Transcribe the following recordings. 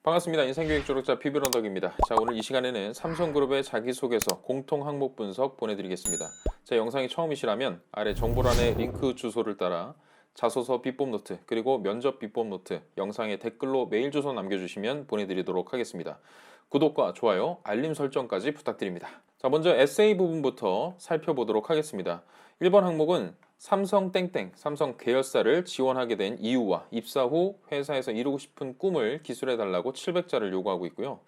반갑습니다. 인생교육 졸업자 피비런덕입니다. 자, 오늘 이 시간에는 삼성그룹의 자기소개서 공통 항목 분석 보내드리겠습니다. 제 영상이 처음이시라면 아래 정보란의 링크 주소를 따라 자소서 비법 노트 그리고 면접 비법 노트 영상에 댓글로 메일 주소 남겨주시면 보내드리도록 하겠습니다. 구독과 좋아요, 알림 설정까지 부탁드립니다. 자, 먼저 에세이 부분부터 살펴보도록 하겠습니다. 1번 항목은 삼성 땡땡, 삼성 계열사를 지원하게 된 이유와 입사 후 회사에서 이루고 싶은 꿈을 기술해달라고 700자를 요구하고 있고요.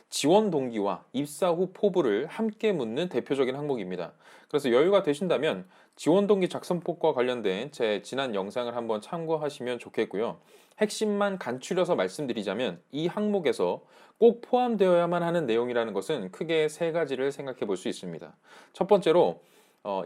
지원 동기와 입사 후 포부를 함께 묻는 대표적인 항목입니다. 그래서 여유가 되신다면 지원 동기 작성법과 관련된 제 지난 영상을 한번 참고하시면 좋겠고요. 핵심만 간추려서 말씀드리자면 이 항목에서 꼭 포함되어야만 하는 내용이라는 것은 크게 세 가지를 생각해 볼 수 있습니다. 첫 번째로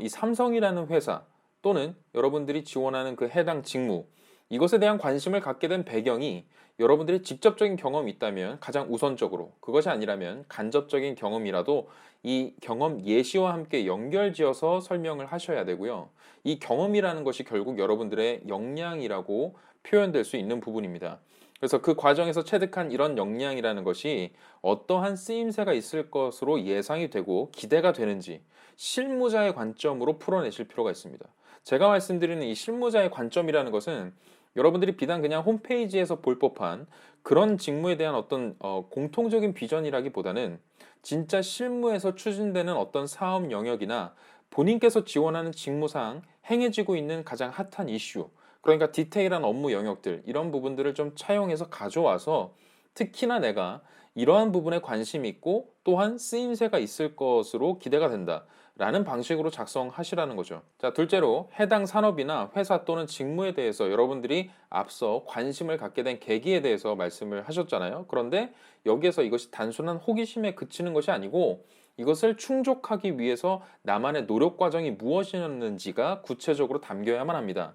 이 삼성이라는 회사 또는 여러분들이 지원하는 그 해당 직무, 이것에 대한 관심을 갖게 된 배경이 여러분들이 직접적인 경험이 있다면 가장 우선적으로, 그것이 아니라면 간접적인 경험이라도 이 경험 예시와 함께 연결지어서 설명을 하셔야 되고요. 이 경험이라는 것이 결국 여러분들의 역량이라고 표현될 수 있는 부분입니다. 그래서 그 과정에서 체득한 이런 역량이라는 것이 어떠한 쓰임새가 있을 것으로 예상이 되고 기대가 되는지 실무자의 관점으로 풀어내실 필요가 있습니다. 제가 말씀드리는 이 실무자의 관점이라는 것은 여러분들이 비단 그냥 홈페이지에서 볼 법한 그런 직무에 대한 어떤 공통적인 비전이라기보다는 진짜 실무에서 추진되는 어떤 사업 영역이나 본인께서 지원하는 직무상 행해지고 있는 가장 핫한 이슈, 그러니까 디테일한 업무 영역들, 이런 부분들을 좀 차용해서 가져와서 특히나 내가 이러한 부분에 관심이 있고 또한 쓰임새가 있을 것으로 기대가 된다 라는 방식으로 작성하시라는 거죠. 자, 둘째로 해당 산업이나 회사 또는 직무에 대해서 여러분들이 앞서 관심을 갖게 된 계기에 대해서 말씀을 하셨잖아요. 그런데 여기에서 이것이 단순한 호기심에 그치는 것이 아니고 이것을 충족하기 위해서 나만의 노력 과정이 무엇이었는지가 구체적으로 담겨야만 합니다.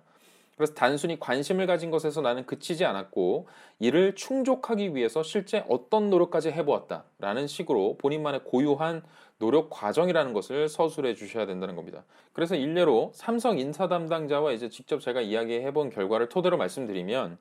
그래서 단순히 관심을 가진 것에서 나는 그치지 않았고 이를 충족하기 위해서 실제 어떤 노력까지 해보았다라는 식으로 본인만의 고유한 노력 과정이라는 것을 서술해 주셔야 된다는 겁니다. 그래서 일례로 삼성 인사 담당자와 이제 직접 제가 이야기해 본 결과를 토대로 말씀드리면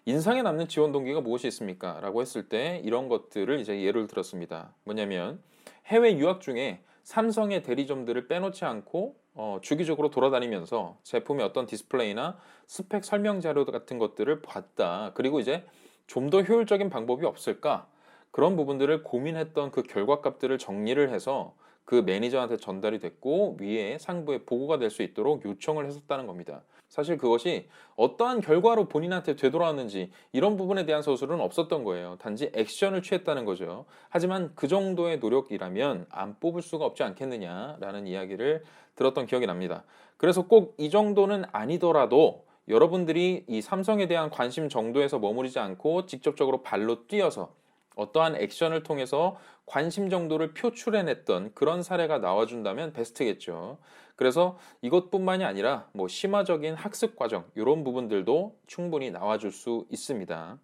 인상에 남는 지원 동기가 무엇이 있습니까? 라고 했을 때 이런 것들을 이제 예를 들었습니다. 뭐냐면 해외 유학 중에 삼성의 대리점들을 빼놓지 않고 주기적으로 돌아다니면서 제품의 어떤 디스플레이나 스펙 설명 자료 같은 것들을 봤다. 그리고 이제 좀 더 효율적인 방법이 없을까? 그런 부분들을 고민했던 그 결과값들을 정리를 해서 그 매니저한테 전달이 됐고 위에 상부에 보고가 될 수 있도록 요청을 했었다는 겁니다. 사실 그것이 어떠한 결과로 본인한테 되돌아왔는지 이런 부분에 대한 서술은 없었던 거예요. 단지 액션을 취했다는 거죠. 하지만 그 정도의 노력이라면 안 뽑을 수가 없지 않겠느냐라는 이야기를 들었던 기억이 납니다. 그래서 꼭 이 정도는 아니더라도 여러분들이 이 삼성에 대한 관심 정도에서 머무르지 않고 직접적으로 발로 뛰어서 어떠한 액션을 통해서 관심 정도를 표출해냈던 그런 사례가 나와준다면 베스트겠죠. 그래서 이것뿐만이 아니라 뭐 심화적인 학습 과정 이런 부분들도 충분히 나와줄 수 있습니다.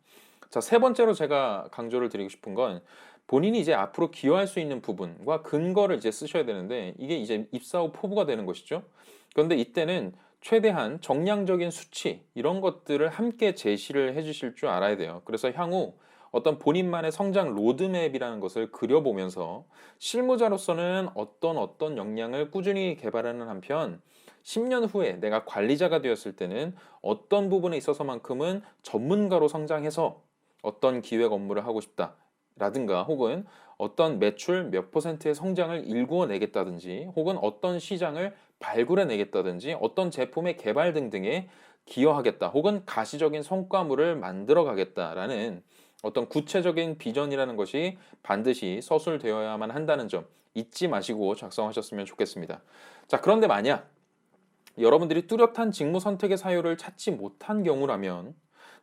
자, 세 번째로 제가 강조를 드리고 싶은 건 본인이 이제 앞으로 기여할 수 있는 부분과 근거를 이제 쓰셔야 되는데 이게 이제 입사 후 포부가 되는 것이죠. 그런데 이때는 최대한 정량적인 수치 이런 것들을 함께 제시를 해주실 줄 알아야 돼요. 그래서 향후 어떤 본인만의 성장 로드맵이라는 것을 그려보면서 실무자로서는 어떤 역량을 꾸준히 개발하는 한편 10년 후에 내가 관리자가 되었을 때는 어떤 부분에 있어서만큼은 전문가로 성장해서 어떤 기획 업무를 하고 싶다 라든가 혹은 어떤 매출 몇 %의 성장을 일구어내겠다든지 혹은 어떤 시장을 발굴해내겠다든지 어떤 제품의 개발 등등에 기여하겠다 혹은 가시적인 성과물을 만들어 가겠다라는 어떤 구체적인 비전이라는 것이 반드시 서술되어야만 한다는 점 잊지 마시고 작성하셨으면 좋겠습니다. 자, 그런데 만약 여러분들이 뚜렷한 직무 선택의 사유를 찾지 못한 경우라면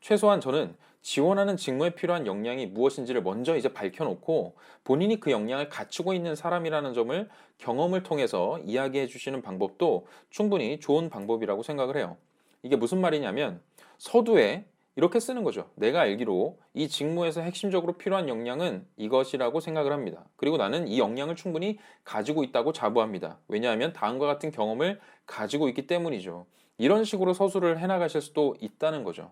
최소한 저는 지원하는 직무에 필요한 역량이 무엇인지를 먼저 이제 밝혀놓고 본인이 그 역량을 갖추고 있는 사람이라는 점을 경험을 통해서 이야기해 주시는 방법도 충분히 좋은 방법이라고 생각을 해요. 이게 무슨 말이냐면 서두에 이렇게 쓰는 거죠. 내가 알기로 이 직무에서 핵심적으로 필요한 역량은 이것이라고 생각을 합니다. 그리고 나는 이 역량을 충분히 가지고 있다고 자부합니다. 왜냐하면 다음과 같은 경험을 가지고 있기 때문이죠. 이런 식으로 서술을 해나가실 수도 있다는 거죠.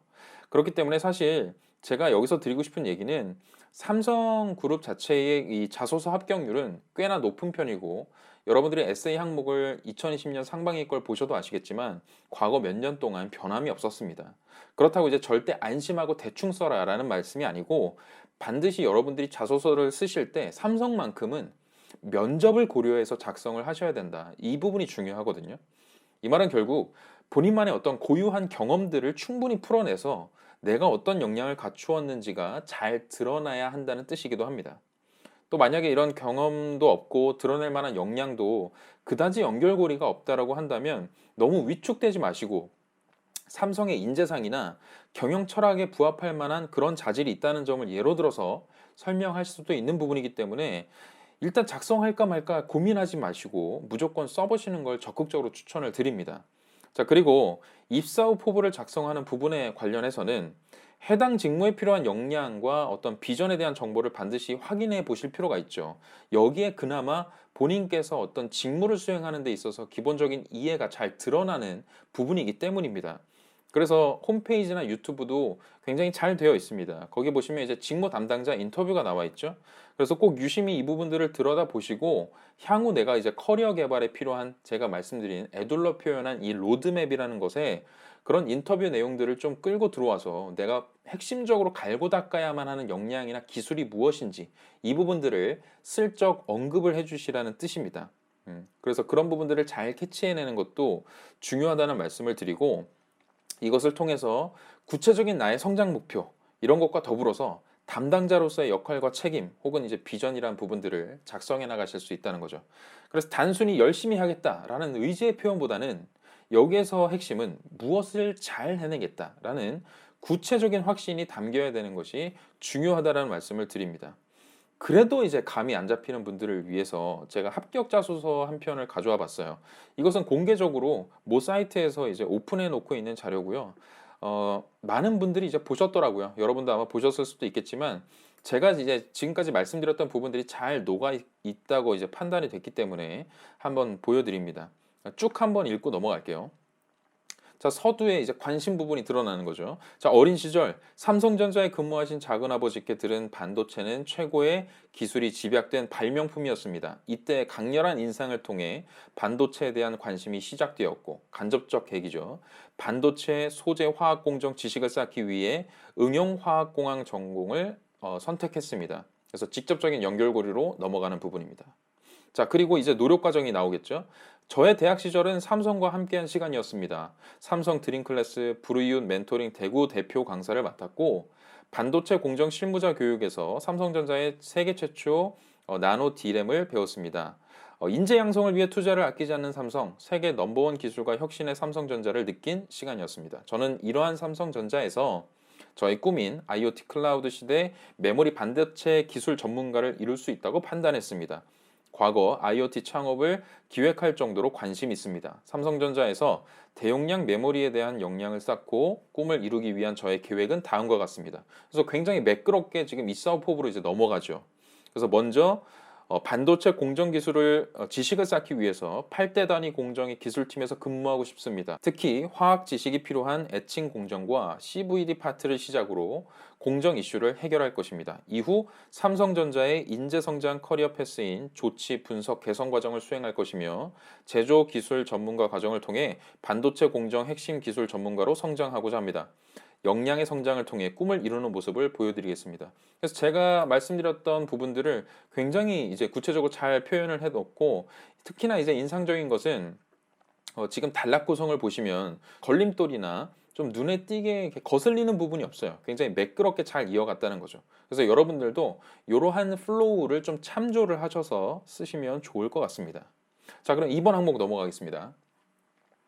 그렇기 때문에 사실 제가 여기서 드리고 싶은 얘기는 삼성그룹 자체의 이 자소서 합격률은 꽤나 높은 편이고 여러분들이 에세이 항목을 2020년 상반기 걸 보셔도 아시겠지만 과거 몇 년 동안 변함이 없었습니다. 그렇다고 이제 절대 안심하고 대충 써라라는 말씀이 아니고 반드시 여러분들이 자소서를 쓰실 때 삼성만큼은 면접을 고려해서 작성을 하셔야 된다. 이 부분이 중요하거든요. 이 말은 결국 본인만의 어떤 고유한 경험들을 충분히 풀어내서 내가 어떤 역량을 갖추었는지가 잘 드러나야 한다는 뜻이기도 합니다. 또 만약에 이런 경험도 없고 드러낼 만한 역량도 그다지 연결고리가 없다라고 한다면 너무 위축되지 마시고 삼성의 인재상이나 경영 철학에 부합할 만한 그런 자질이 있다는 점을 예로 들어서 설명할 수도 있는 부분이기 때문에 일단 작성할까 말까 고민하지 마시고 무조건 써보시는 걸 적극적으로 추천을 드립니다. 자, 그리고 입사 후 포부를 작성하는 부분에 관련해서는 해당 직무에 필요한 역량과 어떤 비전에 대한 정보를 반드시 확인해 보실 필요가 있죠. 여기에 그나마 본인께서 어떤 직무를 수행하는 데 있어서 기본적인 이해가 잘 드러나는 부분이기 때문입니다. 그래서 홈페이지나 유튜브도 굉장히 잘 되어 있습니다. 거기 보시면 이제 직무 담당자 인터뷰가 나와 있죠. 그래서 꼭 유심히 이 부분들을 들여다 보시고 향후 내가 이제 커리어 개발에 필요한 제가 말씀드린 에둘러 표현한 이 로드맵이라는 것에 그런 인터뷰 내용들을 좀 끌고 들어와서 내가 핵심적으로 갈고 닦아야만 하는 역량이나 기술이 무엇인지 이 부분들을 슬쩍 언급을 해주시라는 뜻입니다. 그래서 그런 부분들을 잘 캐치해내는 것도 중요하다는 말씀을 드리고 이것을 통해서 구체적인 나의 성장 목표 이런 것과 더불어서 담당자로서의 역할과 책임 혹은 이제 비전이란 부분들을 작성해 나가실 수 있다는 거죠. 그래서 단순히 열심히 하겠다라는 의지의 표현보다는 여기에서 핵심은 무엇을 잘 해내겠다라는 구체적인 확신이 담겨야 되는 것이 중요하다라는 말씀을 드립니다. 그래도 이제 감이 안 잡히는 분들을 위해서 제가 합격 자소서 한 편을 가져와 봤어요. 이것은 공개적으로 모 사이트에서 이제 오픈해 놓고 있는 자료고요. 많은 분들이 이제 보셨더라고요. 여러분도 아마 보셨을 수도 있겠지만 제가 이제 지금까지 말씀드렸던 부분들이 잘 녹아 있다고 이제 판단이 됐기 때문에 한번 보여드립니다. 쭉 한번 읽고 넘어갈게요. 자, 서두에 이제 관심 부분이 드러나는 거죠. 자, 어린 시절 삼성전자에 근무하신 작은아버지께 들은 반도체는 최고의 기술이 집약된 발명품이었습니다. 이때 강렬한 인상을 통해 반도체에 대한 관심이 시작되었고 간접적 계기죠. 반도체 소재 화학 공정 지식을 쌓기 위해 응용 화학공학 전공을 선택했습니다. 그래서 직접적인 연결고리로 넘어가는 부분입니다. 자, 그리고 이제 노력 과정이 나오겠죠. 저의 대학 시절은 삼성과 함께한 시간이었습니다. 삼성 드림클래스 브루이웃 멘토링 대구 대표 강사를 맡았고 반도체 공정 실무자 교육에서 삼성전자의 세계 최초 나노 D램을 배웠습니다. 인재 양성을 위해 투자를 아끼지 않는 삼성, 세계 넘버원 기술과 혁신의 삼성전자를 느낀 시간이었습니다. 저는 이러한 삼성전자에서 저의 꿈인 IoT 클라우드 시대 메모리 반도체 기술 전문가를 이룰 수 있다고 판단했습니다. 과거 IoT 창업을 기획할 정도로 관심이 있습니다. 삼성전자에서 대용량 메모리에 대한 역량을 쌓고 꿈을 이루기 위한 저의 계획은 다음과 같습니다. 그래서 굉장히 매끄럽게 지금 이 사업법으로 이제 넘어가죠. 그래서 먼저 반도체 공정 기술을 지식을 쌓기 위해서 8대 단위 공정의 기술팀에서 근무하고 싶습니다. 특히 화학 지식이 필요한 애칭 공정과 CVD 파트를 시작으로 공정 이슈를 해결할 것입니다. 이후 삼성전자의 인재 성장 커리어 패스인 조치 분석 개선 과정을 수행할 것이며 제조 기술 전문가 과정을 통해 반도체 공정 핵심 기술 전문가로 성장하고자 합니다. 역량의 성장을 통해 꿈을 이루는 모습을 보여드리겠습니다. 그래서 제가 말씀드렸던 부분들을 굉장히 이제 구체적으로 잘 표현을 해놓고 특히나 이제 인상적인 것은 지금 단락 구성을 보시면 걸림돌이나 좀 눈에 띄게 이렇게 거슬리는 부분이 없어요. 굉장히 매끄럽게 잘 이어갔다는 거죠. 그래서 여러분들도 이러한 플로우를 좀 참조를 하셔서 쓰시면 좋을 것 같습니다. 자, 그럼 2번 항목 넘어가겠습니다.